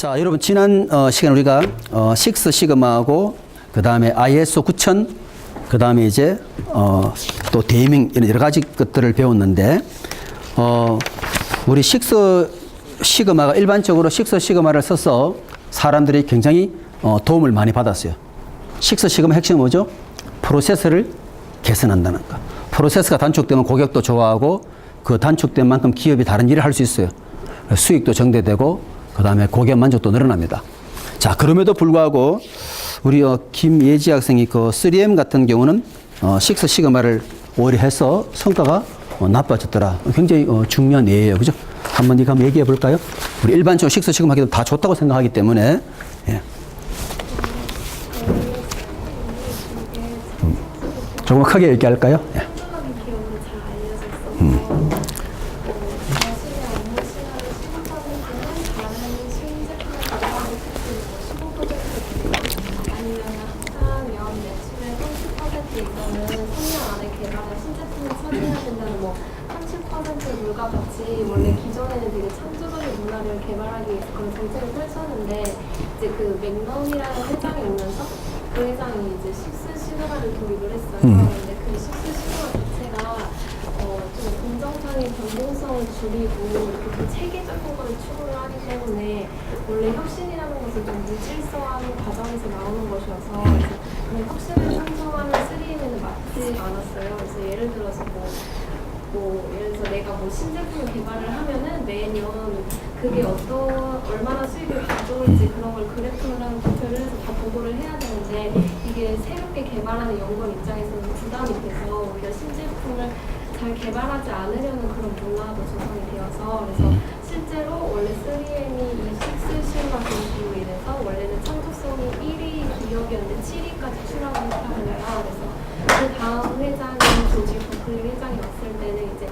자, 여러분 지난 시간 우리가 식스 시그마하고 그 다음에 ISO 9000, 그 다음에 이제 또 데이밍 이런 여러 가지 것들을 배웠는데 우리 식스 시그마가 일반적으로 식스 시그마를 써서 사람들이 굉장히 도움을 많이 받았어요. 식스 시그마 핵심은 뭐죠? 프로세스를 개선한다는 거. 프로세스가 단축되면 고객도 좋아하고 그 단축된 만큼 기업이 다른 일을 할 수 있어요. 수익도 정대되고 그 다음에 고객 만족도 늘어납니다. 자, 그럼에도 불구하고 우리 김예지 학생이 그 3M 같은 경우는 식스 시그마를 오히려 해서 성과가 나빠졌더라. 굉장히 중요한 예예요. 그죠? 한번 이거 한번 얘기해 볼까요? 우리 일반적으로 식스 시그마 하기도 다 좋다고 생각하기 때문에. 예. 조금 크게 얘기할까요? 예. 원래 기존에는 되게 창조적인 문화를 개발하기 위해서 그런 정책을 펼쳤는데 이제 그 맥넘이라는 회장이 오면서 그 회장이 이제 식스 시그마를 도입을 했어요. 근데 그 식스 시그마 자체가 좀 긍정적인 변동성을 줄이고 이렇게 좀 체계적인 걸 추구를 하기 때문에 원래 혁신이라는 것은 좀 무질서한 과정에서 나오는 것이어서 그래서 그런 혁신을 상정하는 3M에는 맞지 않았어요. 그래서 예를 들어서 예를 들어서 내가 신제품을 개발을 하면은 매년 그게 얼마나 수익을 가져올지 그런 걸 그래프랑 발표를 해서 다 보고를 해야 되는데 이게 새롭게 개발하는 연구원 입장에서는 부담이 돼서 오히려 신제품을 잘 개발하지 않으려는 그런 문화도 조성이 되어서 그래서 실제로 원래 3M이 이 식스 시그마 교육으로 인해서 원래는 창조성이 1위 기업이었는데 7위까지 추락을 했다고요. 그래서 그 다음 회장이 조지 버클리 회장이 왔을 때는 이제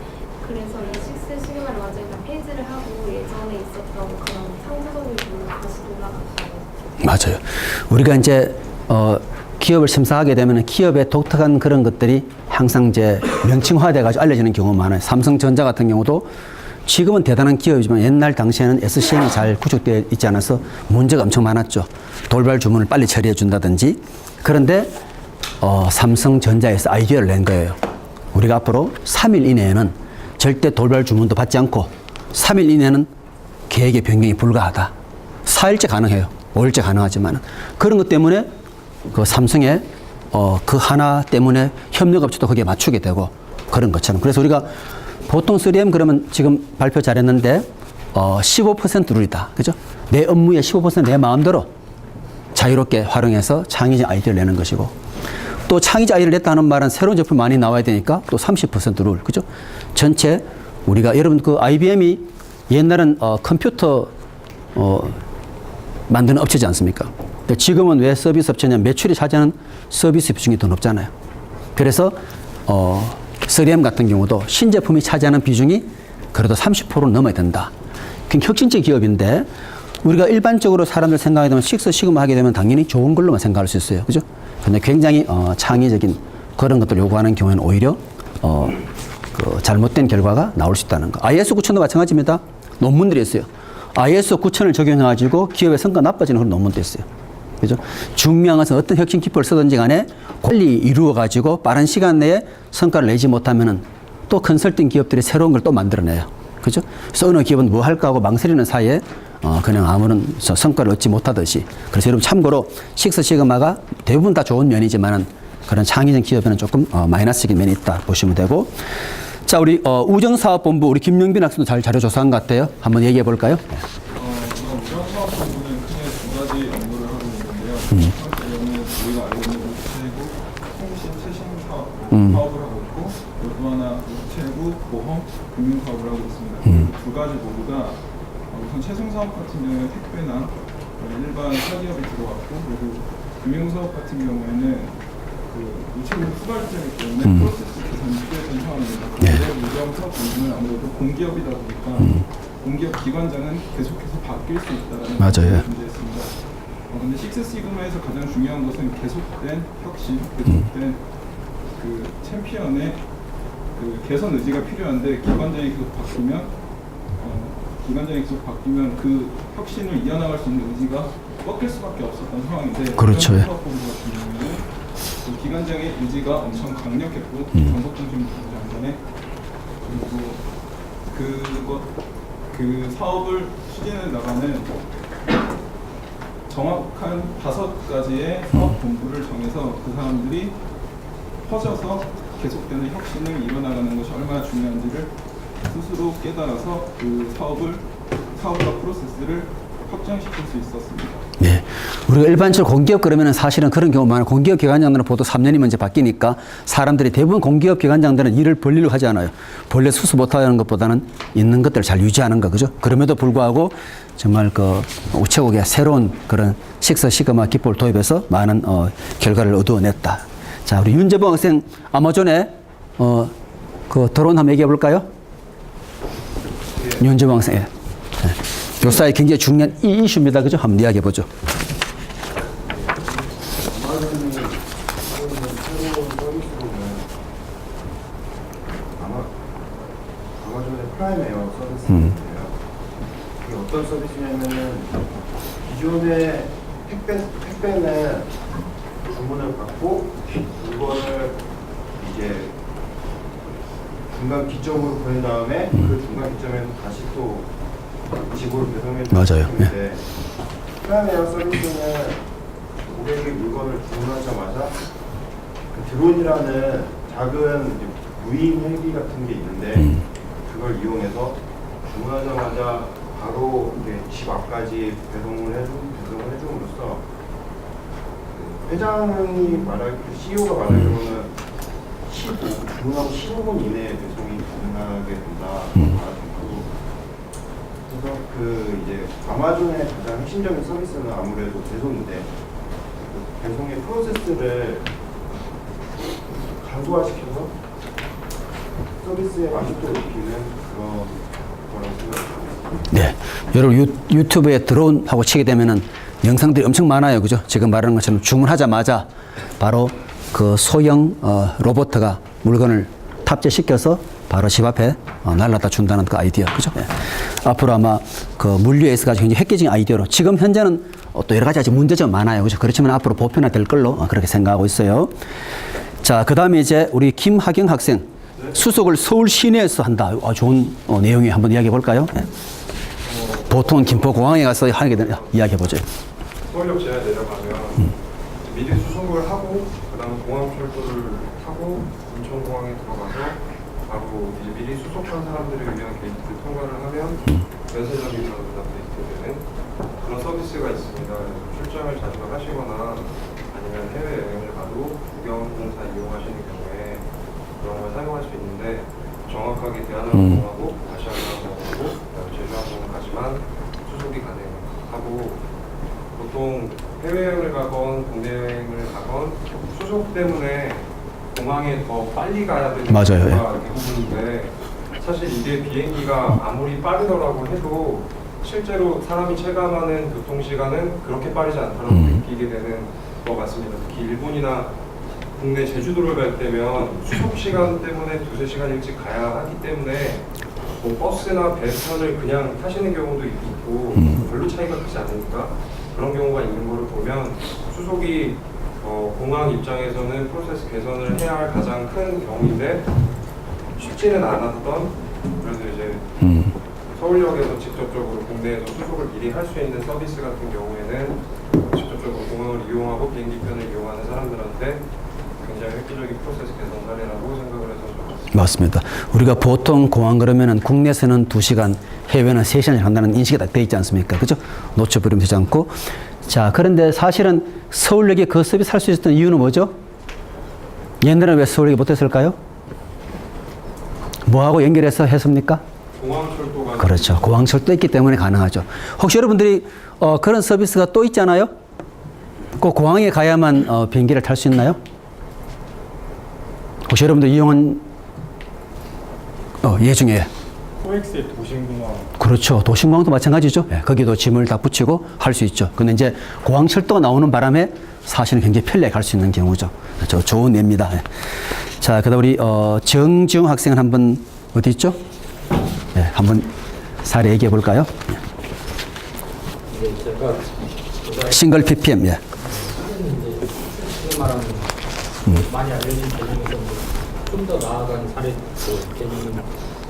그래서 이 식스 시그마를 완전히 다 폐지를 하고 예전에 있었던 그런 창조적인 부분을 다시 돌아갔다고. 맞아요. 우리가 이제 기업을 심사하게 되면 기업의 독특한 그런 것들이 항상 이제 명칭화돼 가지고 알려지는 경우가 많아요. 삼성전자 같은 경우도 지금은 대단한 기업이지만 옛날 당시에는 SCM이 잘 구축되어 있지 않아서 문제가 엄청 많았죠. 돌발 주문을 빨리 처리해 준다든지. 그런데 삼성전자에서 아이디어를 낸 거예요. 우리가 앞으로 3일 이내에는 절대 돌발 주문도 받지 않고 3일 이내는 계획의 변경이 불가하다. 4일째 가능해요. 5일째 가능하지만 그런 것 때문에 그 삼성의 그 하나 때문에 협력업체도 거기에 맞추게 되고 그런 것처럼. 그래서 우리가 보통 3M 그러면 지금 발표 잘했는데 15% 룰이다. 그죠? 내 업무의 15% 내 마음대로 자유롭게 활용해서 창의적 아이디어를 내는 것이고 또 창의적 아이디어를 냈다는 말은 새로운 제품 많이 나와야 되니까 또 30% 룰. 그죠? 전체 우리가 여러분 그 IBM이 옛날은 컴퓨터 만드는 업체지 않습니까? 지금은 왜 서비스 업체냐면 매출이 차지하는 서비스 비중이 더 높잖아요. 그래서 3M 같은 경우도 신제품이 차지하는 비중이 그래도 30%는 넘어야 된다. 굉장히 혁신적 기업인데 우리가 일반적으로 사람들 생각하게 되면 식스 시그마 하게 되면 당연히 좋은 걸로만 생각할 수 있어요. 그죠? 근데 굉장히 창의적인 그런 것들을 요구하는 경우에는 오히려 그 잘못된 결과가 나올 수 있다는 거. ISO 9000도 마찬가지입니다. 논문들이 있어요. ISO 9000을 적용해가지고 기업의 성과 나빠지는 그런 논문도 있어요. 그죠? 중요한 것은 어떤 혁신 기법을 쓰든지 간에 빨리 이루어가지고 빠른 시간 내에 성과를 내지 못하면은 또 컨설팅 기업들이 새로운 걸 또 만들어내요. 그죠? 그래서 어느 기업은 뭐 할까 하고 망설이는 사이에 그냥 아무런 성과를 얻지 못하듯이. 그래서 여러분 참고로 식스 시그마가 대부분 다 좋은 면이지만은 그런 창의적 기업에는 조금 마이너스적인 면이 있다 보시면 되고. 자, 우리 우정사업본부 우리 김용빈 학생도 잘 자료 조사한 것 같아요. 한번 얘기해 볼까요? 우정사업본부는 크게 두 가지 업무를 하고 있는데요. 첫 번째는 우리가 알고 있는 우체국 통신 최신 사업을 하고 있고 또 하나 우체국 보험 금융 사업을 하고 있습니다. 두 가지 모두가 우선 최신 사업 같은 경우에 택배나 일반 사기업이 들어왔고 그리고 금융 사업 같은 경우에는 그 우체국 후발주이기 때문에 프로세스 개선이 필요한 상황입니다. 그런데 우정사업 본부는 아무래도 공기업이다 보니까 공기업 기관장은 계속해서 바뀔 수 있다는 맞아요. 문제였습니다. 그런데 식스 시그마에서 가장 중요한 것은 계속된 혁신, 계속된 그 챔피언의 그 개선 의지가 필요한데 기관장이 계속 바뀌면 기관장이 계속 바뀌면 그 혁신을 이어나갈 수 있는 의지가 꺾일 수밖에 없었던 상황인데 그렇죠. 이번 사업본부 같은 경우는 그 기관장의 의지가 엄청 강력했고 전속중심 장관에 그리고 그 사업을 추진해 나가는 정확한 5가지의 사업 본부를 정해서 그 사람들이 퍼져서 계속되는 혁신을 이뤄나가는 것이 얼마나 중요한지를 스스로 깨달아서 그 사업과 프로세스를 확장시킬 수 있었습니다. 네. 우리가 일반적으로 공기업 그러면은 사실은 그런 경우 많아요. 공기업 기관장들은 보통 3년이 먼저 바뀌니까 사람들이 대부분 공기업 기관장들은 일을 벌리려고 하지 않아요. 본래 수수 못하는 것보다는 있는 것들을 잘 유지하는 거, 그죠? 그럼에도 불구하고 정말 그 우체국의 새로운 그런 식서, 시그마 기법을 도입해서 많은 결과를 얻어냈다. 자, 우리 윤재봉 학생 아마존에 그 드론 한번 얘기해 볼까요? 윤재봉 학생. 예. 요 사이 굉장히 중요한 이 이슈입니다. 그죠? 한번 이야기해 보죠. 아마존이 하고 있는 새로운 서비스로는 아마존의 프라임 에어 서비스인데요. 이게 어떤 서비스냐면은 기존의 택배는 주문을 받고 물건을 이제 중간 기점으로 보낸 다음에 그 중간 기점에서 다시 또 집으로 배송해 주는 맞아요. 시스템인데 프라임 에어 서비스는 고객이 물건을 주문하자마자 그 드론이라는 작은 이제 무인 헬기 같은 게 있는데 그걸 이용해서 주문하자마자 바로 이제 집 앞까지 배송을 해줌으로써 그 회장이 CEO가 말하기로는 주문하고 15분 이내에 배송이 가능하게 된다. 그래서 그 이제 아마존의 가장 핵심적인 서비스는 아무래도 배송인데 그 배송의 프로세스를 간소화시켜서 서비스의 만족도를 높이는 그런 거라고 생각합니다. 네. 여러분 유튜브에 드론하고 치게 되면은 영상들이 엄청 많아요. 그죠? 지금 말하는 것처럼 주문하자마자 바로 그 소형 로봇가 물건을 탑재시켜서 바로 집 앞에 날라다 준다는 그 아이디어. 그죠? 예. 앞으로 아마 그 물류에 있어가지고 굉장히 획기적인 아이디어로 지금 현재는 또 여러 가지 아직 문제점 많아요. 그죠? 그렇지만 앞으로 보편화될 걸로 그렇게 생각하고 있어요. 자, 그 다음에 이제 우리 김하경 학생. 수속을 서울 시내에서 한다. 좋은 내용이 한번 이야기해 볼까요? 예. 보통 김포공항에 가서 하게 되는 이야기해 보죠. 서울역제에 내려가면 미리 수속을 하고 그다음에 공항철도를 타고 인천공항에 들어가서 바로 이제 미리 수속한 사람들을 위한 게이트를 통과를 하면 면세점이라는 데이트 되는 그런 서비스가 있습니다. 그래서 출장을 자주 하시거나 아니면 해외 여행을 가도 국영공사 이용하시는 경우에 그런 걸 사용할 수 있는데 정확하게 대한항공하고 아시아나항공하고 제주항공까지만 수속이 가능하고 보통 해외여행을 가건 국내 여행을 가건 수속 때문에 공항에 더 빨리 가야 되는 맞아요. 경우가 대부분인데 사실 이게 비행기가 아무리 빠르더라고 해도 실제로 사람이 체감하는 교통시간은 그렇게 빠르지 않다고 느끼게 되는 것 같습니다. 특히 일본이나 국내 제주도를 갈 때면 수속 시간 때문에 2-3시간 일찍 가야 하기 때문에 뭐 버스나 배선을 그냥 타시는 경우도 있고 별로 차이가 크지 않으니까 그런 경우가 있는 거를 보면 수속이 공항 입장에서는 프로세스 개선을 해야 할 가장 큰 경우인데 쉽지는 않았던 그래서 이제 서울역에서 직접적으로 국내에서 수속을 미리 할 수 있는 서비스 같은 경우에는 직접적으로 공항을 이용하고 비행기편을 이용하는 사람들한테 굉장히 획기적인 프로세스 개선 사례라고 생각을 해서 좋았습니다. 맞습니다. 우리가 보통 공항 그러면은 국내에서는 2시간, 해외는 3시간을 한다는 인식이 다 돼 있지 않습니까? 그죠? 놓쳐버리면 되지 않고. 자, 그런데 사실은 서울역에 그 서비스 할 수 있었던 이유는 뭐죠? 옛날에 왜 서울역에 못했을까요? 뭐하고 연결해서 했습니까? 공항철도가 그렇죠. 공항철도 있기 때문에 가능하죠. 혹시 여러분들이 그런 서비스가 또 있잖아요? 꼭 공항에 가야만 비행기를 탈 수 있나요? 혹시 여러분들 이용한 예 중에 코엑스의 도심공항 그렇죠. 도심공항도 마찬가지죠. 예, 거기도 짐을 다 붙이고 할 수 있죠. 근데 이제 공항철도가 나오는 바람에 사실은 굉장히 편리하게 갈 수 있는 경우죠. 저 좋은 예입니다. 예. 자, 그다음 우리 정지웅 학생은 한번 어디 있죠? 예, 한번 사례 얘기해 볼까요? 이제 제가 싱글 ppm. 예. 지금 말하는 많이 알려진 개념에서 좀 더 나아간 사례 개념은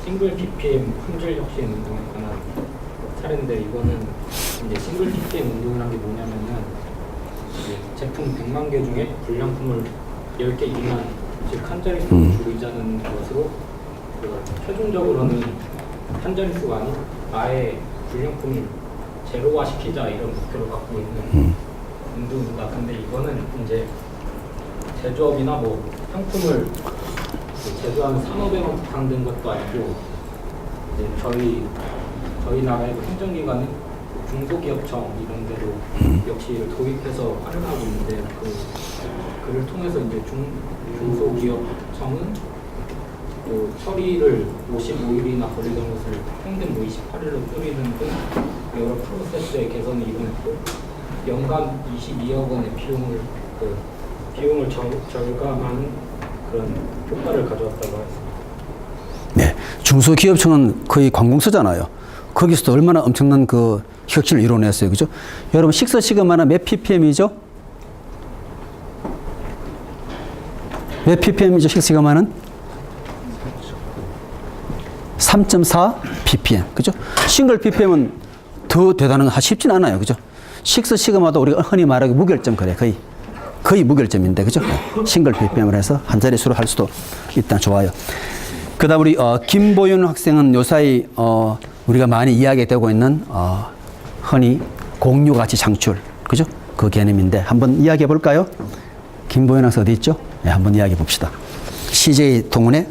싱글 ppm 품질 혁신 운동에 관한 사례인데, 이거는 이제 싱글 ppm 운동이라는 게 뭐냐면은 이제 제품 100만 개 중에 불량품을 10개 이만, 즉 한 자릿수를 줄이자는 것으로 최종적으로는 한 자릿수가 아닌 아예 불량품을 제로화 시키자 이런 목표를 갖고 있는 운동입니다. 근데 이거는 이제 제조업이나 뭐 상품을 제조하는 산업에 국한된 것도 아니고, 이제 저희 나라의 행정기관인 중소기업청 이런 데도 역시 이를 도입해서 활용하고 있는데, 그를 통해서 이제 중소기업청은 그 처리를 55일이나 걸리던 것을 평균 28일로 줄이는 등 여러 프로세스의 개선을 이뤄냈고, 연간 22억 원의 비용을 절감하는 그런 효과를 가져왔다고 했습니다. 네. 중소기업청은 거의 관공서잖아요. 거기서도 얼마나 엄청난 그 혁신을 이뤄냈어요. 그죠? 여러분, 식스 시그마는 몇 ppm이죠? 몇 ppm이죠? 식스 시그마는? 3.4 ppm. 그죠? 싱글 ppm은 더 대단한 거 쉽진 않아요. 그죠? 식스 시그마도 우리가 흔히 말하기 무결점 그래. 거의 무결점인데. 그죠? 싱글 ppm을 해서 한 자릿수로 할 수도 일단 좋아요. 그 다음 우리 김보윤 학생은 요사이 우리가 많이 이야기되고 있는 흔히 공유가치 창출, 그죠? 그 개념인데 한번 이야기해 볼까요? 김보윤 학생 어디 있죠? 네, 한번 이야기해 봅시다. CJ 동문의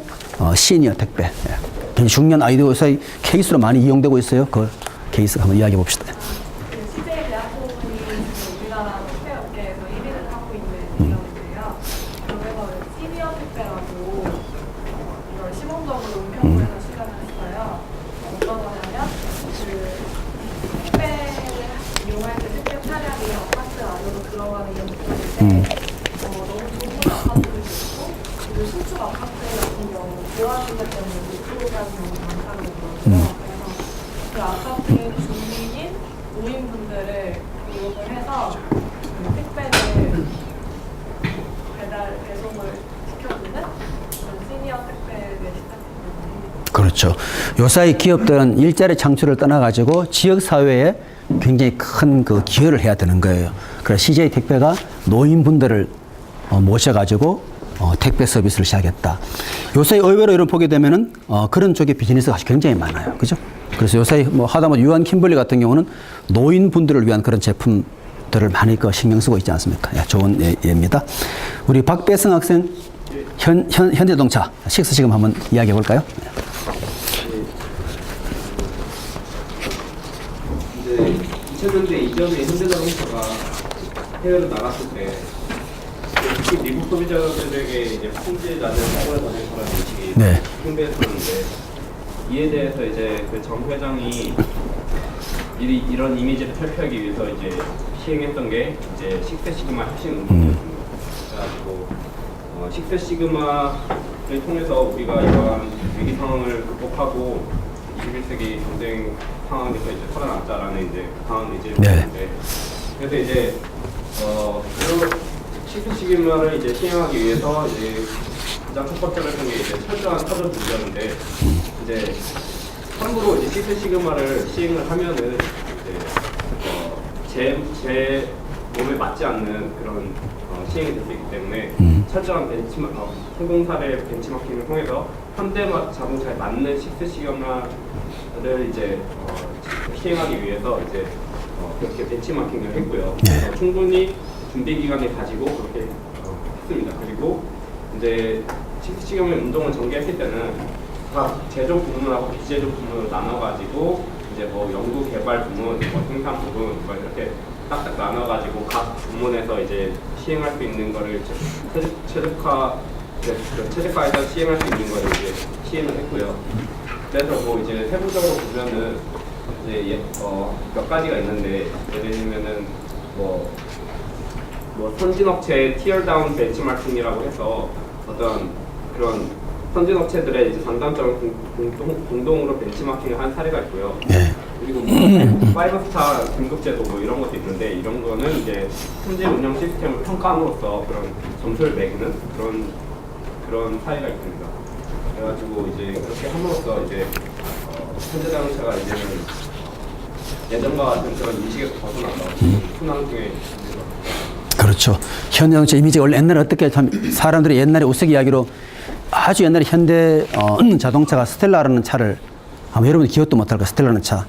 시니어 택배. 네. 굉장히 중요한 아이디어 요사이 케이스로 많이 이용되고 있어요. 그 케이스 한번 이야기해 봅시다. CJ 대학부분이 우리나라 택배 업계에서 1위를 하고 있는 기업인데요. 그래서 시니어 택배라고 이걸 시범적으로 운영을 해서 시작을 했어요. 어떤 거냐면 그 택배를 이용할 때 택배 차량이 아파트 안으로 들어가는 용도인데 너무 좁은 아파트를 짓고 그리고 신축 아파트 같은 경우 보안문제 때문에 못 들어가는 경우가 많다고 그러더라고요. 그래서 그 아파트 주민인 노인분들을 교육을 해서 그 택배를 배송을 시켜주는 그런 시니어 택배를 시작했습니다. 그렇죠. 요사이 기업들은 일자리 창출을 떠나가지고 지역사회에 굉장히 큰 그 기여를 해야 되는 거예요. 그래서 CJ 택배가 노인분들을 모셔가지고 택배 서비스를 시작했다. 요사이 의외로 이런 보게 되면은 그런 쪽의 비즈니스가 굉장히 많아요. 그죠? 그래서 요사이 뭐 하다못해 유한 킴블리 같은 경우는 노인분들을 위한 그런 제품들을 많이 신경 쓰고 있지 않습니까? 예, 좋은 예입니다. 우리 박배승 학생 현대자동차 식스 지금 한번 이야기해 볼까요? 이제 2000년대 이전에 현대자동차가 해외로 나갔을 때 특히 미국 소비자들에게 이제 품질 낮은 사고를 당했다는 인식이 네. 팽배했었는데, 이에 대해서 이제 그 정 회장이 이런 이미지를 탈피하기 위해서 이제 시행했던 게 이제 식스 시그마 혁신 운동이었습니다. 그래가지고 식스 시그마를 통해서 우리가 이러한 위기 상황을 극복하고 21세기 경쟁 상황에서 이제 살아남자라는 이제 강한 의지를 보였는데, 그래서 이제 식스 시그마를 이제 시행하기 위해서 이제 가장 첫 번째로 했던 게 이제 철저한 사전 준비였는데, 이제 참고로 이제 식스 시그마를 시행을 하면은 이제 제 몸에 맞지 않는 그런 시행이 될 수 있기 때문에 철저한 성공 사례 벤치마킹을 통해서 현대 자동차에 맞는 식스 시그마를 이제 시행하기 위해서 이제 그렇게 벤치마킹을 했고요. 충분히 준비 기간을 가지고 그렇게 했습니다. 그리고 이제 식스 시그마 운동을 전개했을 때는 각 제조 부문하고 비제조 부문으로 나눠가지고 이제 뭐 연구 개발 부문, 뭐 생산 부문, 뭐 이렇게 딱딱 나눠가지고 각 부문에서 이제 시행할 수 있는 거를 최적화해서 시행할 수 있는 거를 이제 시행을 했고요. 그래서 뭐 이제 세부적으로 보면은 이제 몇 가지가 있는데, 예를 들면은 뭐 선진업체 티어 다운 벤치마킹이라고 해서 어떤 그런 선진업체들의 이제 장단점을 공동으로 벤치마킹을 한 사례가 있고요. 예. 그리고 뭐 5스타 등급제도 뭐 이런 것도 있는데 이런 거는 이제 현재 운영 시스템을 평가함으로써 그런 점수를 매기는 그런 사례가 있습니다. 그래가지고 이제 그렇게 함으로써 이제 현대자동차가 이제는 예전과 같은 그런 인식에서 벗어나서 순환 중에 그렇죠. 현대자동차 이미지가 원래 옛날에 어떻게 참 사람들이 옛날에 우스갯 이야기로 아주 옛날에 현대 자동차가 스텔라라는 차를 아마 여러분이 기억도 못할 거 스텔라라는 차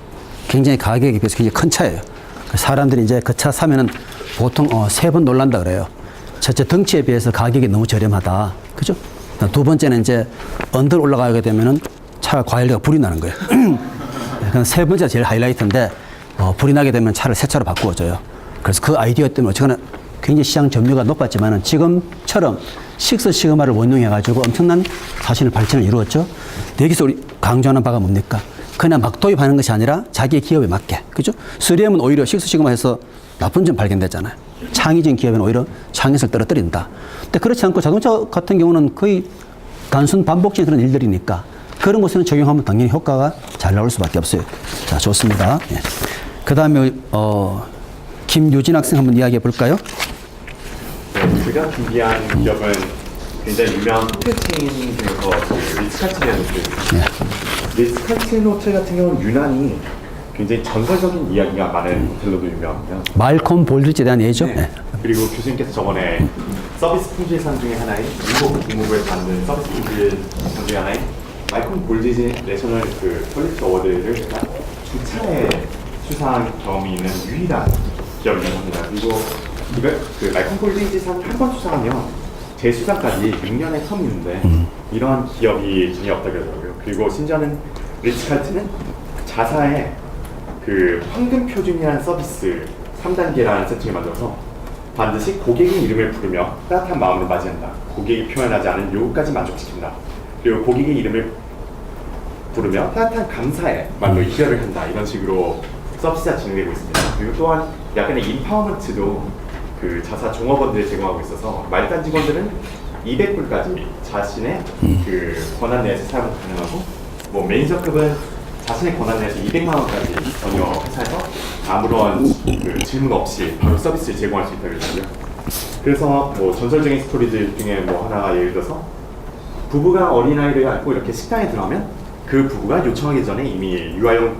굉장히 가격에 비해서 굉장히 큰 차예요. 사람들이 이제 그 차 사면은 보통 3번 놀란다 그래요. 첫째 덩치에 비해서 가격이 너무 저렴하다. 그죠? 두 번째는 이제 언덕 올라가게 되면은 차가 과열되고 불이 나는 거예요. 그러니까 세 번째가 제일 하이라이트인데 불이 나게 되면 차를 새 차로 바꾸어줘요. 그래서 그 아이디어 때문에 어쨌거나 굉장히 시장 점유가 높았지만은 지금처럼 식스 시그마를 원용해가지고 엄청난 사실은 발전을 이루었죠. 여기서 우리 강조하는 바가 뭡니까? 그냥 막 도입하는 것이 아니라 자기의 기업에 맞게. 그죠? 3M은 오히려 식스 시그마에서 나쁜 점 발견됐잖아요. 창의적인 기업에는 오히려 창의성을 떨어뜨린다. 근데 그렇지 않고 자동차 같은 경우는 거의 단순 반복적인 그런 일들이니까 그런 곳에는 적용하면 당연히 효과가 잘 나올 수밖에 없어요. 자, 좋습니다. 예. 그 다음에, 김유진 학생 한번 이야기해 볼까요? 네, 제가 준비한 기업은 굉장히 유명한 호텔 체인 중에서 그 리츠칼튼이라는 호텔입니다. 리츠칼튼 호텔 같은 경우는 유난히 굉장히 전설적인 이야기가 많은 호텔로도 유명합니다. 말콤 볼드지에 대한 예죠? 네. 네. 그리고 교수님께서 저번에 서비스 품질상 중에 하나인 미국 국무부에서 만든 서비스 품질상 중에 하나인 말콤 볼디지 내셔널 그 퀄리티 어워드를 제가 두 차례 수상한 경험이 있는 유일한 기업이긴 합니다. 그리고 이걸 그 말콤 볼디지상 한 번 수상하면 재수상까지 6년의 텀이 있는데 이러한 기업이 전혀 없다고 하더라고요. 그리고 심지어는 리츠칼튼은 자사의 그 황금 표준이라는 서비스 3단계라는 세팅을 만들어서 반드시 고객의 이름을 부르며 따뜻한 마음으로 맞이한다. 고객이 표현하지 않은 요구까지 만족시킨다. 그리고 고객의 이름을 부르며 따뜻한 감사의 말로 이별을 한다. 이런 식으로 서비스가 진행되고 있습니다. 그리고 또한 약간의 인파워먼트도 그 자사 종업원들에 제공하고 있어서 말단 직원들은 200불까지 자신의 그 권한 내에서 사용 가능하고 뭐 매니저급은 자신의 권한 내에서 200만 원까지 전혀 회사에서 아무런 그 질문 없이 바로 서비스를 제공할 수 있다고 했고요. 그래서 뭐 전설적인 스토리들 중에 뭐 하나가 예를 들어서 부부가 어린아이를 안고 이렇게 식당에 들어가면 그 부부가 요청하기 전에 이미 유아용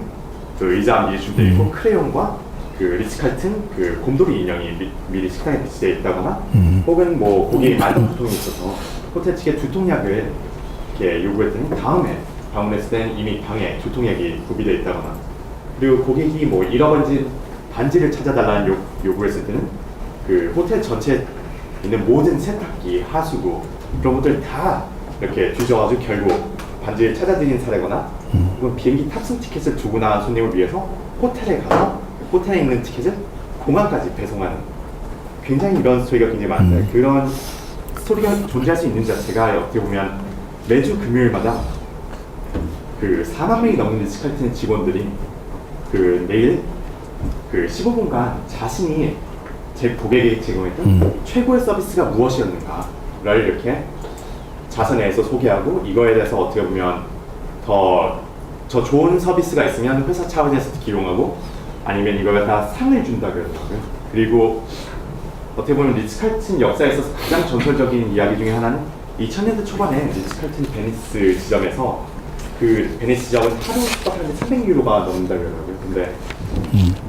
그 의자 미리 준비되어 있고 크레용과 그 리츠칼튼 그 곰돌이 인형이 미리 식당에 배치되어 있다거나 혹은 뭐 고객이 만성 두통이 있어서 호텔 측에 두통약을 이렇게 요구했더니 다음에 방문했을 때는 이미 방에 두통약이 구비되어 있다거나 그리고 고객이 뭐 잃어버린 반지를 찾아달라는 요구를 했을 때는 그 호텔 전체에 있는 모든 세탁기, 하수구 그런 것들 다 이렇게 뒤져가지고 결국 반지를 찾아드리는 사례거나 혹은 비행기 탑승 티켓을 두고 나간 손님을 위해서 호텔에 가서 호텔에 있는 티켓을 공항까지 배송하는 굉장히 이런 스토리가 굉장히 많은데 그런 스토리가 존재할 수 있는 자체가 어떻게 보면 매주 금요일마다 그 4만 명이 넘는 리츠칼튼 직원들이 그 매일 그 15분간 자신이 제 고객에게 제공했던 최고의 서비스가 무엇이었는가를 이렇게 자선에서 소개하고 이거에 대해서 어떻게 보면 더 좋은 서비스가 있으면 회사 차원에서 기용하고 아니면 이거에 다 상을 준다 그러더라고요. 그리고 어떻게 보면 리츠칼튼 역사에 있어서 가장 전설적인 이야기 중에 하나는 2000년대 초반에 리츠칼튼 베니스 지점에서 그 베니스 지점은 하루 숙박하는데 300유로가 넘는다 그러더라고요. 근데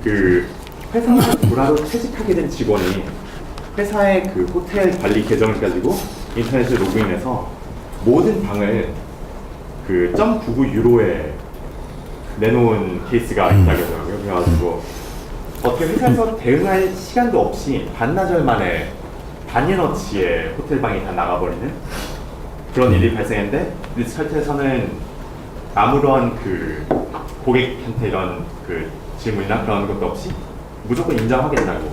그 회사 불화로 퇴직하게 된 직원이 회사의 그 호텔 관리 계정을 가지고 인터넷에 로그인해서 모든 방을 그 0.99유로에 내놓은 케이스가 있다고 하더라고요. 그래가지고 어떻게 회사에서 대응할 시간도 없이 반나절 만에 반년어치의 호텔방이 다 나가버리는 그런 일이 발생했는데 리츠칼튼에서는 아무런 그 고객한테 이런 그 질문이나 그런 것도 없이 무조건 인정하겠다고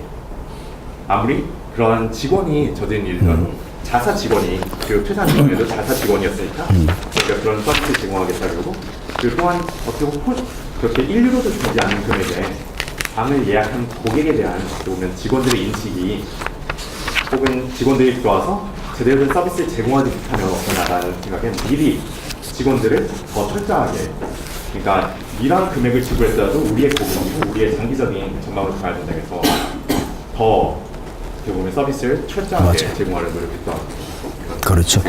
아무리 그런 직원이 저지른 일이라도 자사 직원이 그 퇴사한 경우에도 자사 직원이었으니까 저희가 그런 서비스를 제공하겠다 그러고 그리고 또한 어떻게 보면 그렇게 1유로도 주지 않는 금액에 방을 예약한 고객에 대한 어떻게 보면 직원들의 인식이 혹은 직원들이 들어와서 제대로 된 서비스를 제공하지 못하면 어떻게 나가는 생각엔 미리 직원들을 더 철저하게, 그러니까 이러한 금액을 지불했더라도 우리의 고객이고 우리의 장기적인 전망을 봐야 된다 해서 더 어떻게 보면 서비스를 철저하게 맞아요. 제공하려 노력했던. 그렇죠.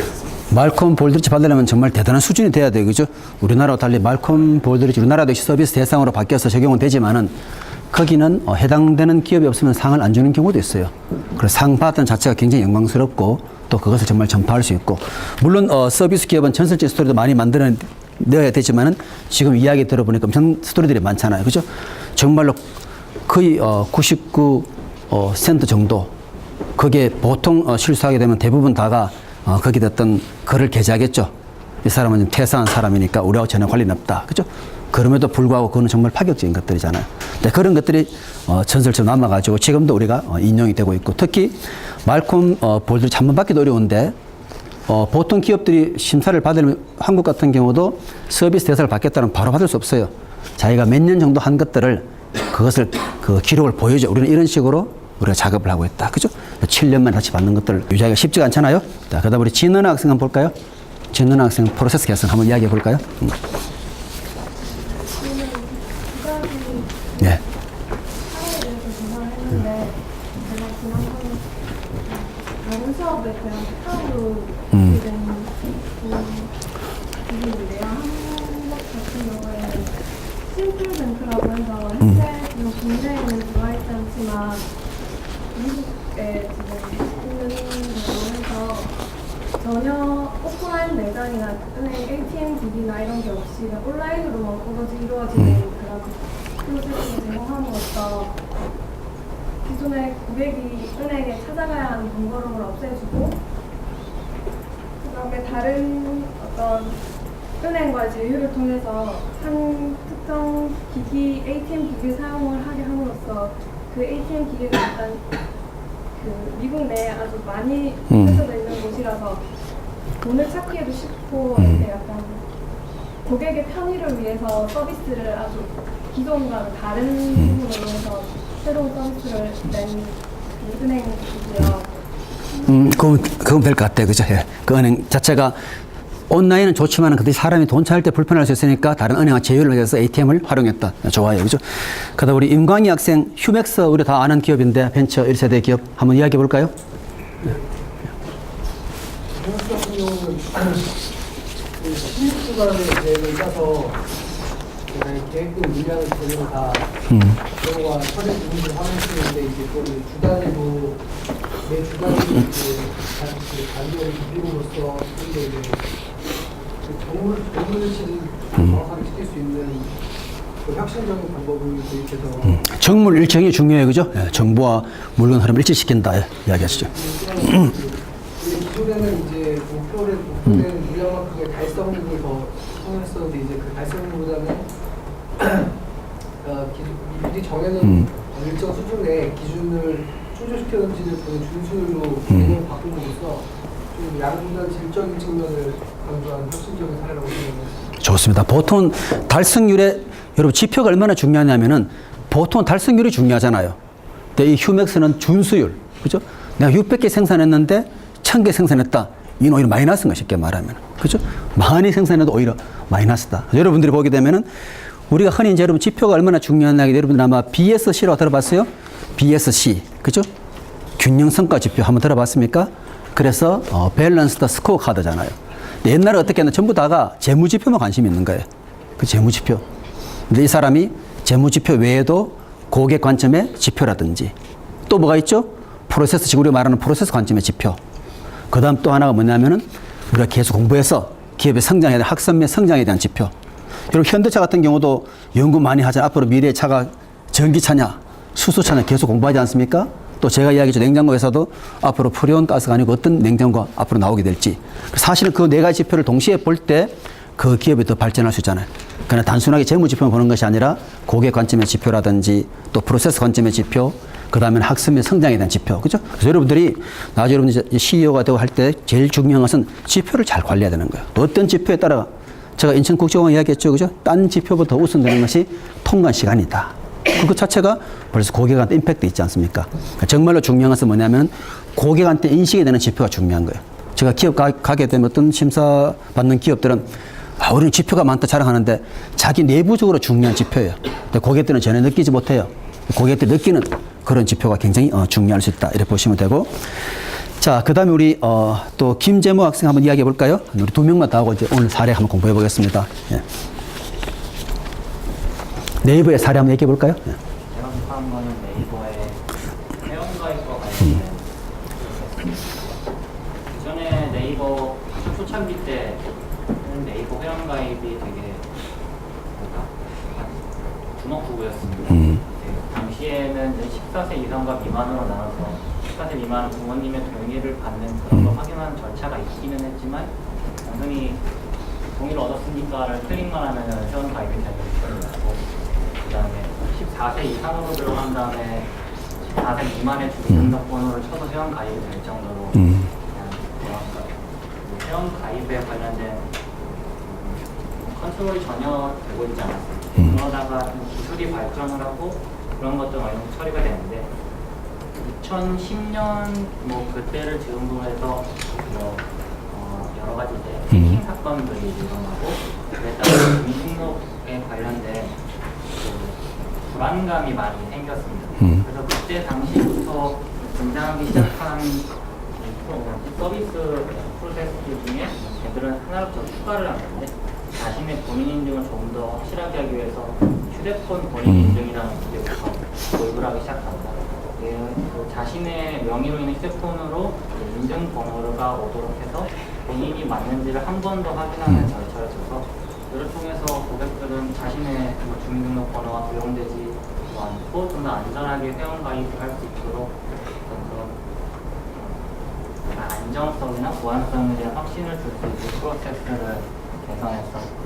말콤 볼드리치 받으려면 정말 대단한 수준이 돼야 돼요. 그죠? 우리나라와 달리 말콤 볼드리치 우리나라도 역시 서비스 대상으로 바뀌어서 적용은 되지만은 거기는 해당되는 기업이 없으면 상을 안 주는 경우도 있어요. 그래서 상 받았다는 자체가 굉장히 영광스럽고 또 그것을 정말 전파할 수 있고 물론 서비스 기업은 전설적 스토리도 많이 만들어내야 되지만은 지금 이야기 들어보니까 엄청 스토리들이 많잖아요. 그죠? 정말로 거의 99% 정도 그게 보통 실수하게 되면 대부분 다가 거기에 어떤 글을 게재하겠죠. 이 사람은 좀 퇴사한 사람이니까 우리하고 전혀 관련이 없다. 그죠? 그럼에도 불구하고 그거는 정말 파격적인 것들이잖아요. 근데 그런 것들이 전설처럼 남아가지고 지금도 우리가 인용이 되고 있고 특히 말콤 볼드리치 한 번 받기도 어려운데 보통 기업들이 심사를 받으려면 한국 같은 경우도 서비스 대사를 받겠다면 바로 받을 수 없어요. 자기가 몇 년 정도 한 것들을 그것을 그 기록을 보여줘. 우리는 이런 식으로 우리가 작업을 하고 있다. 그죠? 7년 만에 같이 받는 것들 유지하기가 쉽지가 않잖아요. 자, 그러다 우리 진은아 학생 한번 볼까요? 진은아 학생 프로세스 개선 한번 이야기해 볼까요? 네. 사례에 대해서 전화를 했는데 제가 지난번에 다른 수업에 대한 사업으로 된 부분인데요. 한국 같은 경우에는 심플뱅크라고 해서 현재 지금 국내에는 들어와 있지 않지만 미국에 지금 있는 데로 해서 전혀 오프라인 매장이나 은행 ATM 기기나 이런 게 없이 그냥 온라인으로만 오로지 이루어지는 그런 프로세스를 제공함으로써 기존의 고객이 은행에 찾아가야 하는 번거로움을 없애주고 그다음에 다른 어떤 은행과 제휴를 통해서 한 특정 기기, ATM 기기를 사용을 하게 함으로써 그 ATM 기기가 일단 그 미국 내에 아주 많이 펼쳐져 있는 곳이라서 돈을 찾기에도 쉽고 이렇게 약간 고객의 편의를 위해서 서비스를 아주 기존과는 다른 부분으로 해서 새로운 서비스를 낸 그 은행이고요. 그건 될 것 같아요. 그죠? 예. 그 은행 자체가 온라인은 좋지만 그때 사람이 돈 찾을 때 불편할 수 있으니까 다른 은행과 제휴를 해서 ATM을 활용했다. 좋아요. 그죠? 그다음 우리 임광희 학생 휴맥스 우리 다 아는 기업인데 벤처 1세대 기업 한번 이야기해 볼까요? 휴맥스 같은 경우는 신입주간의 계획을 짜서 계획된 물량을 제대로 다 그거와 처리 부분을 확인했는데 이제 그거를 주단위로 매 주단위로 이제 단계를 비빔으로써 근데 이제 정물치를 정확하게 지킬 수 있는 그 혁신적인 방법을 도입해서 정물 일정이 중요해요. 그죠? 예, 정보와 물건 흐름을 일치시킨다. 예, 이야기하시죠. 기존에는 이제 목표된 물량만큼의 달성률을 더 추구했었는데 이제 그 달성률보다는 미리 정해놓은 일정 수준의 기준을 충족시켰는지를 보는 준수율로 개념을 바꿈으로써 좀 양보다 질적인 측면을 강조한 혁신적인 사례라고 생각합니다. 좋습니다. 보통 달성률에 여러분 지표가 얼마나 중요하냐면은 보통 달성률이 중요하잖아요. 근데 이 휴맥스는 준수율, 그죠? 내가 600개 생산했는데 1000개 생산했다. 이는 오히려 마이너스인 거 쉽게 말하면, 그죠? 많이 생산해도 오히려 마이너스다. 여러분들이 보게 되면은 우리가 흔히 이제 여러분 지표가 얼마나 중요하냐, 여러분들 아마 BSC라고 들어봤어요? BSC, 그죠? 균형 성과 지표 한번 들어봤습니까? 그래서 밸런스드 스코어 카드잖아요. 근데 옛날에 어떻게 했나 전부 다가 재무 지표만 관심이 있는 거예요. 그 재무 지표. 근데 이 사람이 재무 지표 외에도 고객 관점의 지표라든지 또 뭐가 있죠? 프로세스, 지금 우리가 말하는 프로세스 관점의 지표. 그 다음 또 하나가 뭐냐면은 우리가 계속 공부해서 기업의 성장에 대한 학습 및 성장에 대한 지표. 여러분 현대차 같은 경우도 연구 많이 하잖아요. 앞으로 미래의 차가 전기차냐 수소차냐 계속 공부하지 않습니까? 또 제가 이야기했죠. 냉장고 회사도 앞으로 프리온 가스가 아니고 어떤 냉장고가 앞으로 나오게 될지. 사실은 그 네 가지 지표를 동시에 볼 때 그 기업이 더 발전할 수 있잖아요. 그냥 단순하게 재무 지표만 보는 것이 아니라 고객 관점의 지표라든지 또 프로세스 관점의 지표, 그 다음에 학습 및 성장에 대한 지표. 그죠? 그래서 여러분들이 나중에 여러분들이 CEO가 되고 할 때 제일 중요한 것은 지표를 잘 관리해야 되는 거예요. 어떤 지표에 따라 제가 인천국제공항 이야기했죠. 그죠? 딴 지표부터 우선되는 것이 통관 시간이다. 그것 자체가 벌써 고객한테 임팩트 있지 않습니까? 정말로 중요한 것은 뭐냐면 고객한테 인식이 되는 지표가 중요한 거예요. 제가 기업 가게 되면 어떤 심사 받는 기업들은 우리는 지표가 많다 자랑하는데 자기 내부적으로 중요한 지표예요. 근데 고객들은 전혀 느끼지 못해요. 고객들이 느끼는 그런 지표가 굉장히 중요할 수 있다. 이렇게 보시면 되고. 자, 그 다음에 우리 또 김재모 학생 한번 이야기해 볼까요? 우리 두 명만 더 하고 이제 오늘 사례 한번 공부해 보겠습니다. 예. 네이버의 사례 한번 얘기해 볼까요? 예. 제가 접한 거는 네이버의 회원가입과 관련된 기존에 네이버 아주 초창기 때는 네이버 회원가입이 되게 주먹구구였습니다. 네, 당시에는 이제 14세 이상과 미만으로 나눠서 14세 미만 부모님의 동의를 받는 그런 걸 확인하는 절차가 있기는 했지만 단순히 동의를 얻었으니까를 클릭만 하면 회원 가입이 되는 편이었고 그 다음에 14세 이상으로 들어간 다음에 14세 미만의 주민등록번호를 쳐도 회원 가입이 될 정도로 그냥 뭐랄까 회원 가입에 관련된 컨트롤이 전혀 되고 있지 않았습니다. 그러다가 좀 기술이 발전을 하고 그런 것들 어느 정도 처리가 되는데 2010년 뭐 그때를 즈음으로 해서 여러 가지 이제 해킹 사건들이 일어나고 그에 따라 주민등록에 관련된 그 불안감이 많이 생겼습니다. 그래서 그때 당시부터 등장하기 시작한 서비스 프로세스들 중에 걔들은 하나를 더 추가를 한 건데 자신의 본인 인증을 조금 더 확실하게 하기 위해서 휴대폰 본인 인증이라는 기계부터 도입을 하기 시작합니다. 예, 그 자신의 명의로 있는 휴대폰으로 인증 번호가 오도록 해서 본인이 맞는지를 한 번 더 확인하는 절차를 줘서 이를 통해서 고객들은 자신의 주민등록 번호가 도용되지 않고 좀 더 안전하게 회원 가입을 할 수 있도록 그런 안정성이나 보안성에 대한 확신을 줄 수 있는 프로세스를 개선했습니다.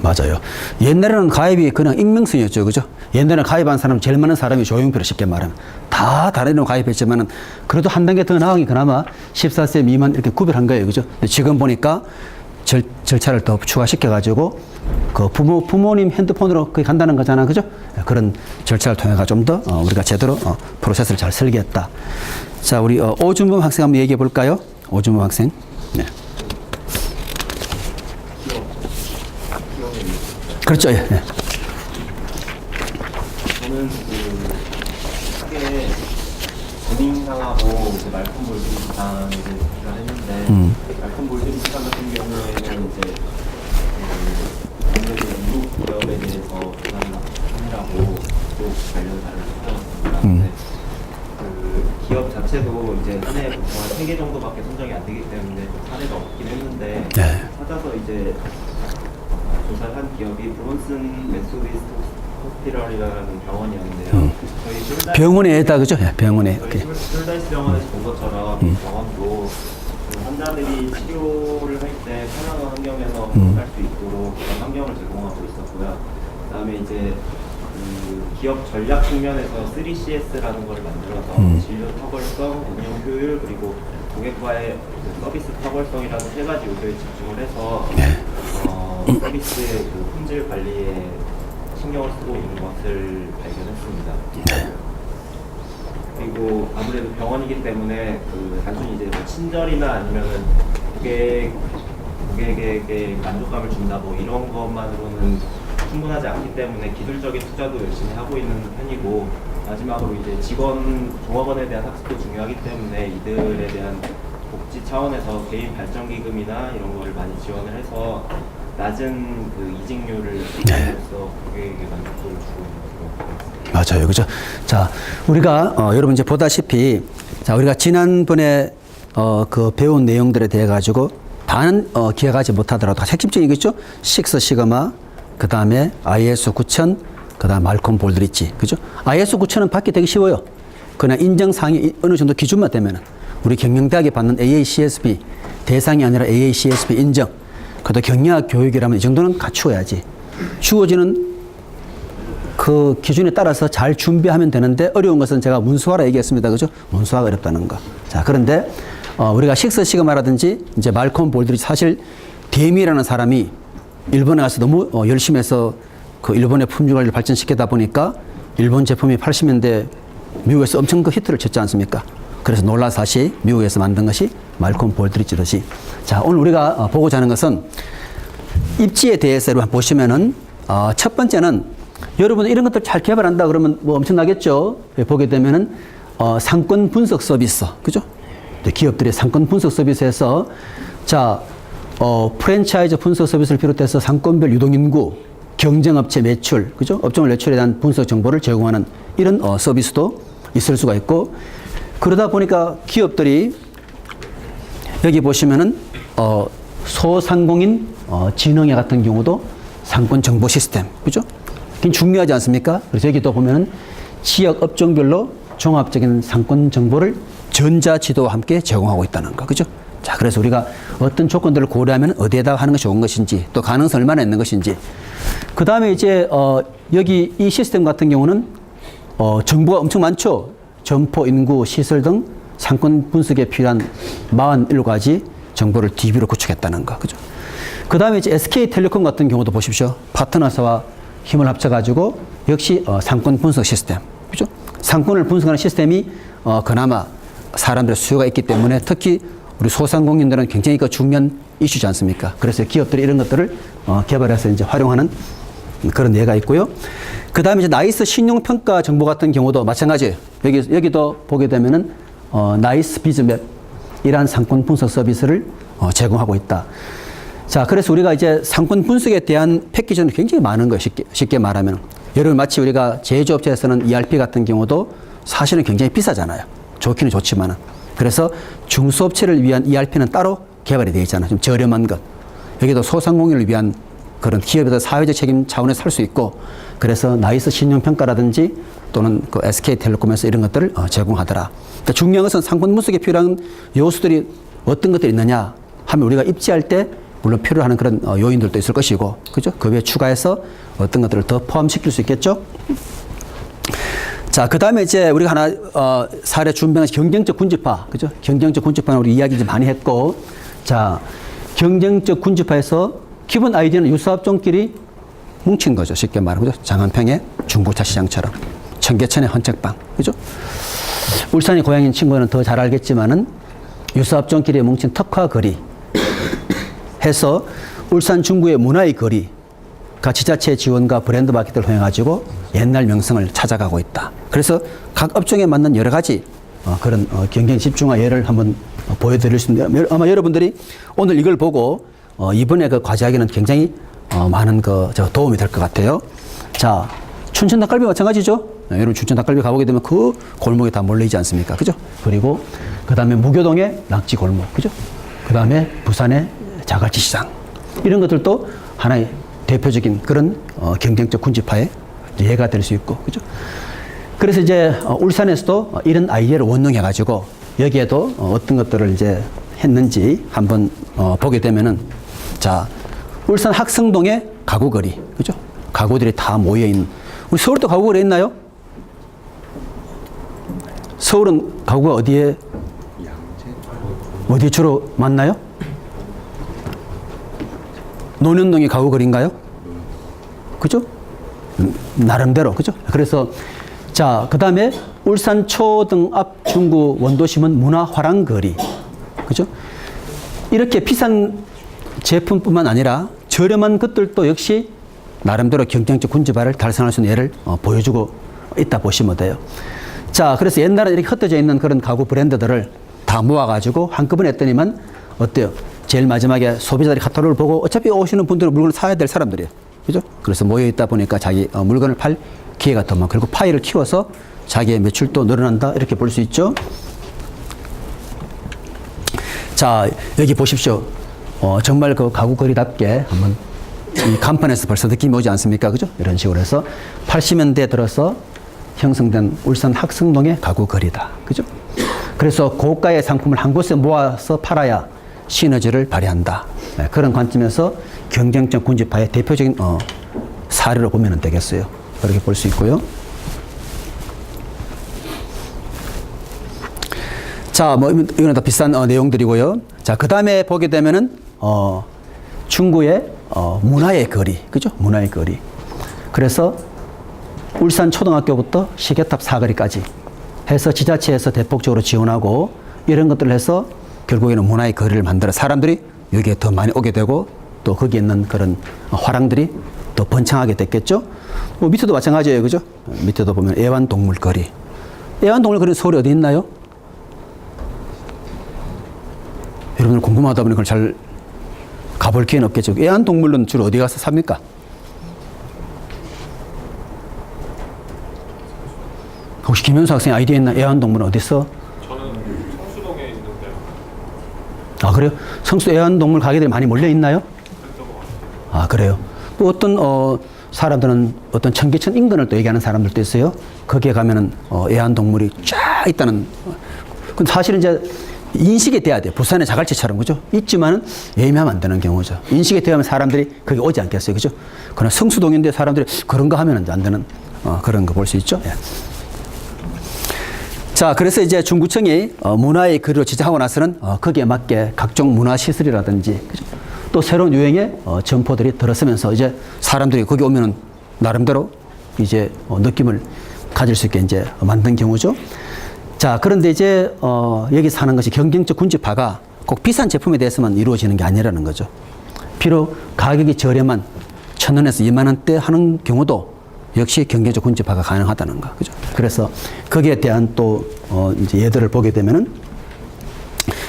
맞아요. 옛날에는 가입이 그냥 익명성이었죠. 그죠? 옛날에는 가입한 사람 제일 많은 사람이 조용필을 쉽게 말하면 다 다른 이름 가입했지만은 그래도 한 단계 더 나은 게 그나마 14세 미만 이렇게 구별한 거예요. 그죠? 근데 지금 보니까 절차를 더 추가시켜가지고 그 부모님 핸드폰으로 그게 간다는 거잖아. 그죠? 그런 절차를 통해가 좀 더 우리가 제대로 프로세스를 잘 설계했다. 자, 우리 오준범 학생 한번 얘기해 볼까요? 오준범 학생. 네. 그렇죠. 예. 예. 저는 크게 재능상하고 말콤 볼드리 시장에 대해서 비교를 했는데 말콤 볼드리 시장 같은 경우에는 이제 미국 기업에 대해서 비난이라고 또 관련 자료를 찾아봤습니다. 근데 그 기업 자체도 이제 한 해에 보통 한 3개 정도밖에 선정이 안 되기 때문에 좀 사례가 없긴 했는데 찾아서 이제 조사를 한 기업이 브론슨 메소디스트 호스피럴이라는 병원이었는데요. 저희 병원에다 그죠? 예, 병원에. 저희 숄다이스 병원에서 본 것처럼 병원도 환자들이 치료를 할 때 편안한 환경에서 할 수 있도록 그런 환경을 제공하고 있었고요. 그다음에 이제 그 기업 전략 측면에서 3CS라는 걸 만들어서 진료 탁월성, 운영 효율, 그리고 고객과의 서비스 탁월성이라는 3가지 요소에 집중을 해서 서비스의 그 품질 관리에 신경을 쓰고 있는 것을 발견했습니다. 그리고 아무래도 병원이기 때문에 그 단순히 이제 뭐 친절이나 아니면은 고객에게 만족감을 준다 뭐 이런 것만으로는 충분하지 않기 때문에 기술적인 투자도 열심히 하고 있는 편이고, 마지막으로 이제 직원 종업원에 대한 학습도 중요하기 때문에 이들에 대한 복지 차원에서 개인 발전 기금이나 이런 걸 많이 지원을 해서 낮은 그 이직률을 줄임으로써 고객에게 만족도를 주고 있는 것 같습니다. 맞아요. 그죠? 자, 우리가, 여러분 이제 보다시피, 자, 우리가 지난번에, 그 배운 내용들에 대해 가지고 다는 기억하지 못하더라도 핵심적이겠죠? 식스 시그마, 그 다음에 ISO 9000, 그 다음 말콤 볼드리지. 그죠? ISO 9000은 받기 되게 쉬워요. 그러나 인정사항이 어느 정도 기준만 되면은 우리 경영대학이 받는 AACSB 대상이 아니라 AACSB 인정. 그래도 경영학 교육이라면 이 정도는 갖추어야지. 주어지는 그 기준에 따라서 잘 준비하면 되는데 어려운 것은 제가 문수화라 얘기했습니다. 그죠? 문수화가 어렵다는 거. 자, 그런데 우리가 식스 시그마라든지 이제 말콤 볼드리지, 사실 데미라는 사람이 일본에 가서 너무 열심히 해서 그 일본의 품질관리를 발전시키다 보니까 일본 제품이 80년대 미국에서 엄청 그 히트를 쳤지 않습니까? 그래서 놀라서 다시 미국에서 만든 것이 말콤 볼드리지 도시. 자, 오늘 우리가 보고자 하는 것은 입지에 대해서 여러분 보시면은 첫 번째는 여러분 이런 것들 잘 개발한다 그러면 뭐 엄청나겠죠. 보게 되면은 상권 분석 서비스, 그죠? 기업들의 상권 분석 서비스에서 자, 프랜차이즈 분석 서비스를 비롯해서 상권별 유동인구, 경쟁업체 매출, 그죠? 업종을 매출에 대한 분석 정보를 제공하는 이런 서비스도 있을 수가 있고, 그러다 보니까 기업들이 여기 보시면은 소상공인 진흥회 같은 경우도 상권 정보 시스템, 그죠? 굉장히 중요하지 않습니까? 그래서 여기 또 보면은 지역 업종별로 종합적인 상권 정보를 전자지도와 함께 제공하고 있다는 거, 그죠? 자, 그래서 우리가 어떤 조건들을 고려하면 어디에다 하는 것이 좋은 것인지, 또 가능성이 얼마나 있는 것인지. 그 다음에 이제 여기 이 시스템 같은 경우는 정보가 엄청 많죠. 점포, 인구, 시설 등 상권 분석에 필요한 47가지 정보를 DB로 구축했다는 거, 그죠? 그 다음에 이제 SK텔레콤 같은 경우도 보십시오. 파트너사와 힘을 합쳐가지고 역시 상권 분석 시스템, 그죠? 상권을 분석하는 시스템이 그나마 사람들의 수요가 있기 때문에 특히 우리 소상공인들은 굉장히 중요한 이슈지 않습니까? 그래서 기업들이 이런 것들을 개발해서 이제 활용하는 그런 예가 있고요. 그 다음에 이제 나이스 신용평가 정보 같은 경우도 마찬가지예요. 여기도 보게 되면은 나이스 비즈맵이란 상권 분석 서비스를 제공하고 있다. 자, 그래서 우리가 이제 상권 분석에 대한 패키지는 굉장히 많은 거예요. 쉽게 말하면. 여러분 마치 우리가 제조업체에서는 ERP 같은 경우도 사실은 굉장히 비싸잖아요. 좋기는 좋지만은. 그래서 중소업체를 위한 ERP는 따로 개발이 되어 있잖아요. 좀 저렴한 것. 여기도 소상공인을 위한 그런 기업에서 사회적 책임 차원에서 살 수 있고, 그래서 나이스 신용평가라든지 또는 그 SK텔레콤에서 이런 것들을 제공하더라. 그러니까 중요한 것은 상권 분석에 필요한 요소들이 어떤 것들이 있느냐 하면 우리가 입지할 때 물론 필요로 하는 그런 요인들도 있을 것이고, 그죠? 그 외에 추가해서 어떤 것들을 더 포함시킬 수 있겠죠? 자, 그 다음에 이제 우리가 하나, 사례 준비한 것이 경쟁적 군집화, 그죠? 경쟁적 군집화는 우리 이야기 좀 많이 했고, 자, 경쟁적 군집화에서 기본 아이디어는 유사업종끼리 뭉친 거죠. 쉽게 말하면, 그죠? 장안평의 중고차 시장처럼. 청계천의 헌책방, 그죠? 울산이 고향인 친구는 더 잘 알겠지만은 유사업종끼리 뭉친 특화거리 해서 울산 중구의 문화의 거리가 지자체 지원과 브랜드 마케팅을 통해가지고 옛날 명성을 찾아가고 있다. 그래서 각 업종에 맞는 여러 가지 그런 경쟁 집중화 예를 한번 보여드릴 수 있는데, 아마 여러분들이 오늘 이걸 보고 이번에 그 과제하기는 굉장히 많은 도움이 될 것 같아요. 자, 춘천 닭갈비 마찬가지죠. 여러분 춘천 닭갈비 가보게 되면 그 골목에 다 몰려있지 않습니까? 그죠? 그리고 그 다음에 무교동의 낙지 골목, 그죠? 그 다음에 부산의 자갈치 시장, 이런 것들도 하나의 대표적인 그런 경쟁적 군집화의 예가 될 수 있고, 그죠? 그래서 이제 울산에서도 이런 아이디어를 원용해가지고 여기에도 어떤 것들을 이제 했는지 한번 보게 되면은, 자, 울산 학성동의 가구거리, 그죠? 가구들이 다 모여있는. 우리 서울도 가구거리 있나요? 서울은 가구가 어디에 주로 많나요? 논현동이 가구거리인가요? 그죠? 나름대로, 그죠? 그래서, 자, 그 다음에 울산 초등 앞 중구 원도심은 문화화랑거리, 그죠? 이렇게 비싼 제품뿐만 아니라 저렴한 것들도 역시 나름대로 경쟁적 군집화를 달성할 수 있는 예를 보여주고 있다 보시면 돼요. 자, 그래서 옛날에 이렇게 흩어져 있는 그런 가구 브랜드들을 다 모아가지고 한꺼번에 했더니만 어때요? 제일 마지막에 소비자들이 카탈로그를 보고 어차피 오시는 분들은 물건을 사야 될 사람들이에요. 그죠? 그래서 모여있다 보니까 자기 물건을 팔 기회가 더 많고, 그리고 파이를 키워서 자기의 매출도 늘어난다, 이렇게 볼 수 있죠. 자, 여기 보십시오. 정말 그 가구거리답게 한번 이 간판에서 벌써 느낌이 오지 않습니까? 그죠? 이런 식으로 해서 80년대 들어서 형성된 울산 학성동의 가구거리다. 그죠? 그래서 고가의 상품을 한 곳에 모아서 팔아야 시너지를 발휘한다. 네, 그런 관점에서 경쟁적 군집화의 대표적인 사례로 보면 되겠어요. 그렇게 볼 수 있고요. 자, 뭐 이거는 다 비싼 내용들이고요. 자, 그 다음에 보게 되면은 중구의 문화의 거리, 그죠? 문화의 거리. 그래서 울산 초등학교부터 시계탑 사거리까지 해서 지자체에서 대폭적으로 지원하고 이런 것들을 해서 결국에는 문화의 거리를 만들어 사람들이 여기에 더 많이 오게 되고 또 거기에 있는 그런 화랑들이 더 번창하게 됐겠죠. 뭐 밑에도 마찬가지예요. 그죠? 밑에도 보면 애완동물거리. 애완동물거리는 서울에 어디 있나요? 여러분들 궁금하다 보니 그걸 잘 가볼 기회는 없겠죠. 애완동물은 주로 어디 가서 삽니까? 혹시 김현수 학생 아이디어 있나? 애완동물은 어디 있어? 저는 성수동에 있는데요. 아, 그래요? 성수 애완동물 가게들이 많이 몰려 있나요? 아, 그래요? 또 어떤 사람들은 어떤 청계천 인근을 또 얘기하는 사람들도 있어요. 거기에 가면은 애완동물이 쫙 있다는. 근데 사실은 이제 인식이 돼야 돼요. 부산의 자갈치처럼, 그죠? 있지만은 예매하면 안 되는 경우죠. 인식이 되면 사람들이 거기 오지 않겠어요, 그죠? 그러나 성수동인데 사람들이 그런 거 하면 안 되는 그런 거 볼 수 있죠. 예. 자, 그래서 이제 중구청이 문화의 거리로 지정하고 나서는 거기에 맞게 각종 문화시설이라든지, 그죠? 또 새로운 유행의 점포들이 들어서면서 이제 사람들이 거기 오면은 나름대로 이제 느낌을 가질 수 있게 이제 만든 경우죠. 자, 그런데 이제 여기 사는 것이 경쟁적 군집화가 꼭 비싼 제품에 대해서만 이루어지는 게 아니라는 거죠. 비록 가격이 저렴한 1,000원에서 2만 원대 하는 경우도 역시 경쟁적 군집화가 가능하다는 거, 그죠? 그래서 거기에 대한 또 이제 예들을 보게 되면은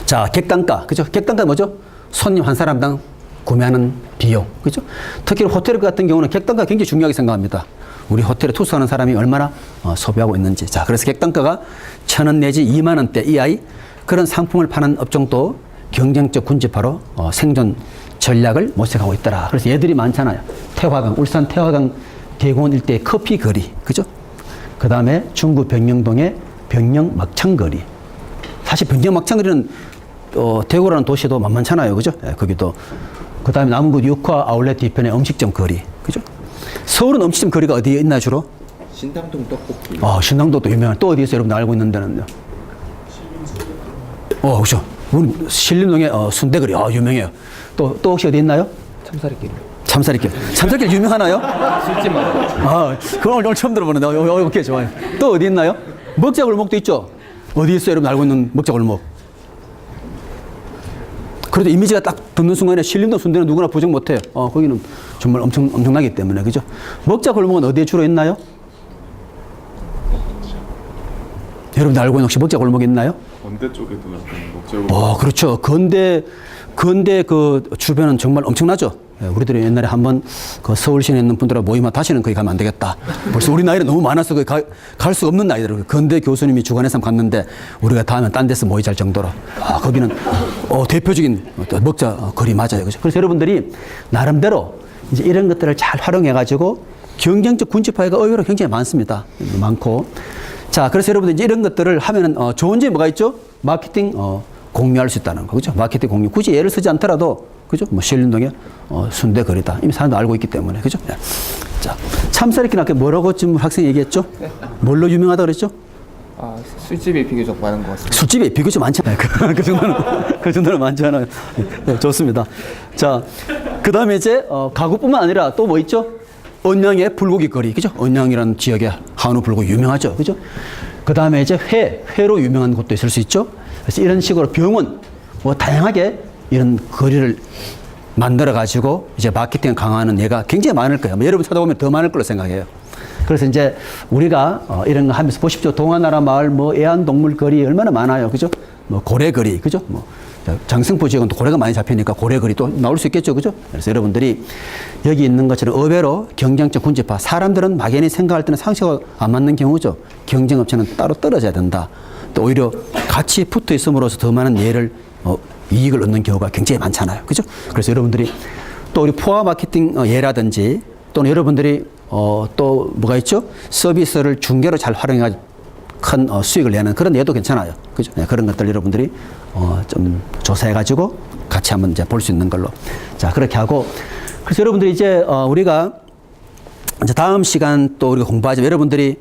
자, 객단가, 그죠? 객단가 뭐죠? 손님 한 사람당 구매하는 비용, 그죠? 특히 호텔 같은 경우는 객단가 굉장히 중요하게 생각합니다. 우리 호텔에 투숙하는 사람이 얼마나 소비하고 있는지. 자, 그래서 객단가가 1,000원 내지 2만 원대 이하의 그런 상품을 파는 업종도 경쟁적 군집화로 생존 전략을 모색하고 있더라. 그래서 얘들이 많잖아요. 태화강, 울산 태화강 대공원 일대의 커피 거리, 그죠? 그 다음에 중구 병영동의 병영 막창거리. 사실 병영 막창거리는 대구라는 도시도 만만찮아요, 그죠? 예, 거기도. 그 다음에 남구 6화 아울렛 뒤편의 음식점 거리, 그죠? 서울은 음식점 거리가 어디에 있나요, 주로? 신당동 떡볶이. 신당동도 유명한. 또 어디 있어요, 여러분 알고 있는 데는요? 그죠? 신림동의 순대거리, 유명해요. 또 혹시 어디 있나요? 참사리길. 참사리길 유명하나요? 술집만. 그건 오늘 처음 들어보는데. 오케이, 좋아요. 또 어디 있나요? 먹자골목도 있죠? 어디 있어요, 여러분 알고 있는 먹자골목? 그래도 이미지가 딱 듣는 순간에 신림동 순대는 누구나 부정 못해요. 거기는 정말 엄청나기 때문에, 그죠? 먹자골목은 어디에 주로 있나요? 여러분들 알고 있는 혹시 먹자골목이 있나요? 건대 쪽에도 약간 목재로. 그렇죠. 건대 그 주변은 정말 엄청나죠. 예, 우리들이 옛날에 한번 그 서울시내에 있는 분들하고 모이면 다시는 거기 가면 안 되겠다. 벌써 우리 나이는 너무 많아서 거기 갈 수 없는 나이들. 건대 교수님이 주관해서 갔는데 우리가 다음에 딴 데서 모이자 할 정도로. 거기는 대표적인 먹자 거리 맞아요. 그죠? 그래서 여러분들이 나름대로 이제 이런 것들을 잘 활용해가지고 경쟁적 군집화가 의외로 굉장히 많습니다. 많고. 자, 그래서 여러분들 이제 이런 것들을 하면은 좋은 점이 뭐가 있죠? 마케팅 공유할 수 있다는 거, 그죠? 마케팅 공유. 굳이 예를 쓰지 않더라도, 그죠? 뭐 신림동에 순대거리다. 이미 사람도 알고 있기 때문에, 그죠? 네. 자, 참사리길 아까 뭐라고 지금 학생이 얘기했죠? 뭘로 유명하다 그랬죠? 술집이 비교적 많은 것 같습니다. 술집이 비교적 많지 않아요. 그 정도는 많지 않아요. 네, 좋습니다. 자, 그 다음에 이제 가구뿐만 아니라 또 뭐 있죠? 언양의 불고기 거리, 그죠? 언양이라는 지역의 한우 불고기 유명하죠, 그죠? 그 다음에 이제 회로 유명한 곳도 있을 수 있죠. 그래서 이런 식으로 병원, 뭐 다양하게 이런 거리를 만들어 가지고 이제 마케팅을 강화하는 예가 굉장히 많을 거예요. 여러분 찾아보면 더 많을 걸로 생각해요. 그래서 이제 우리가 이런 거 하면서 보십시오. 동안나라 마을 뭐 애완동물 거리 얼마나 많아요, 그죠? 뭐 고래거리, 그죠? 뭐 장승포 지역은 또 고래가 많이 잡히니까 고래거리 또 나올 수 있겠죠, 그죠? 그래서 여러분들이 여기 있는 것처럼 의외로 경쟁적 군집화. 사람들은 막연히 생각할 때는 상식과 안 맞는 경우죠. 경쟁업체는 따로 떨어져야 된다. 또 오히려 같이 붙어 있음으로써 더 많은 이익을 얻는 경우가 굉장히 많잖아요, 그죠? 그래서 여러분들이 또 우리 포화 마케팅 예라든지 또는 여러분들이 또 뭐가 있죠? 서비스를 중개로 잘 활용해 큰 수익을 내는 그런 예도 괜찮아요, 그죠? 네, 그런 것들 여러분들이 좀 조사해가지고 같이 한번 이제 볼 수 있는 걸로. 자, 그렇게 하고. 그래서 여러분들이 이제 우리가 이제 다음 시간 또 우리가 공부하지만 여러분들이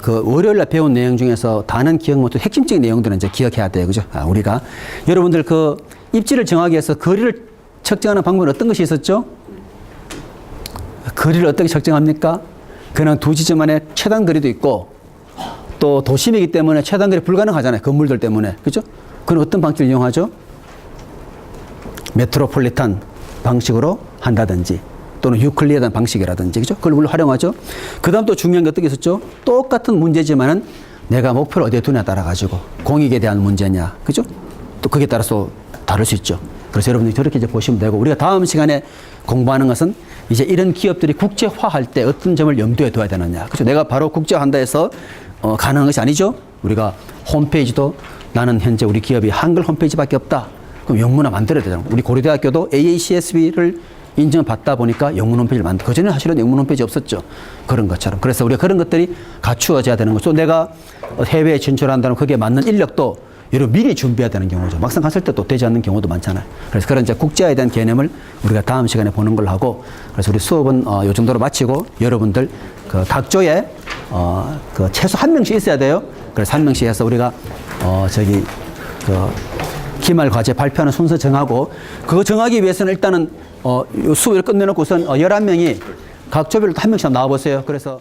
그 월요일날 배운 내용 중에서 다는 기억 못한 핵심적인 내용들은 이제 기억해야 돼요, 그죠? 우리가 여러분들 그 입지를 정하기 위해서 거리를 측정하는 방법은 어떤 것이 있었죠? 거리를 어떻게 측정합니까? 그냥 두 지점 안에 최단 거리도 있고 또 도심이기 때문에 최단거리 불가능하잖아요. 건물들 때문에. 그죠? 그건 어떤 방식을 이용하죠? 메트로폴리탄 방식으로 한다든지 또는 유클리어단 방식이라든지. 그죠? 그걸 활용하죠. 그 다음 또 중요한 게 어떻게 있었죠? 똑같은 문제지만은 내가 목표를 어디에 두냐에 따라 가지고 공익에 대한 문제냐. 그죠? 또 거기에 따라서 다를 수 있죠. 그래서 여러분들이 저렇게 이제 보시면 되고 우리가 다음 시간에 공부하는 것은 이제 이런 기업들이 국제화할 때 어떤 점을 염두에 둬야 되느냐. 그죠? 내가 바로 국제화한다 해서 가능한 것이 아니죠. 우리가 홈페이지도 나는 현재 우리 기업이 한글 홈페이지밖에 없다. 그럼 영문화 만들어야 되잖아요. 우리 고려대학교도 AACSB를 인정받다 보니까 영문 홈페이지를 만들고 그전에는 사실은 영문 홈페이지 없었죠. 그런 것처럼. 그래서 우리가 그런 것들이 갖추어져야 되는 거죠. 내가 해외에 진출한다면 거기에 맞는 인력도 여러분 미리 준비해야 되는 경우죠. 막상 갔을 때 또 되지 않는 경우도 많잖아요. 그래서 그런 이제 국제화에 대한 개념을 우리가 다음 시간에 보는 걸로 하고 그래서 우리 수업은 이 정도로 마치고 여러분들 그 각조에 그 최소 한 명씩 있어야 돼요. 그래서 한 명씩 해서 우리가 그 기말 과제 발표하는 순서 정하고 그거 정하기 위해서는 일단은 요 수업을 끝내놓고선 11명이 각 조별로 한 명씩 나와보세요. 그래서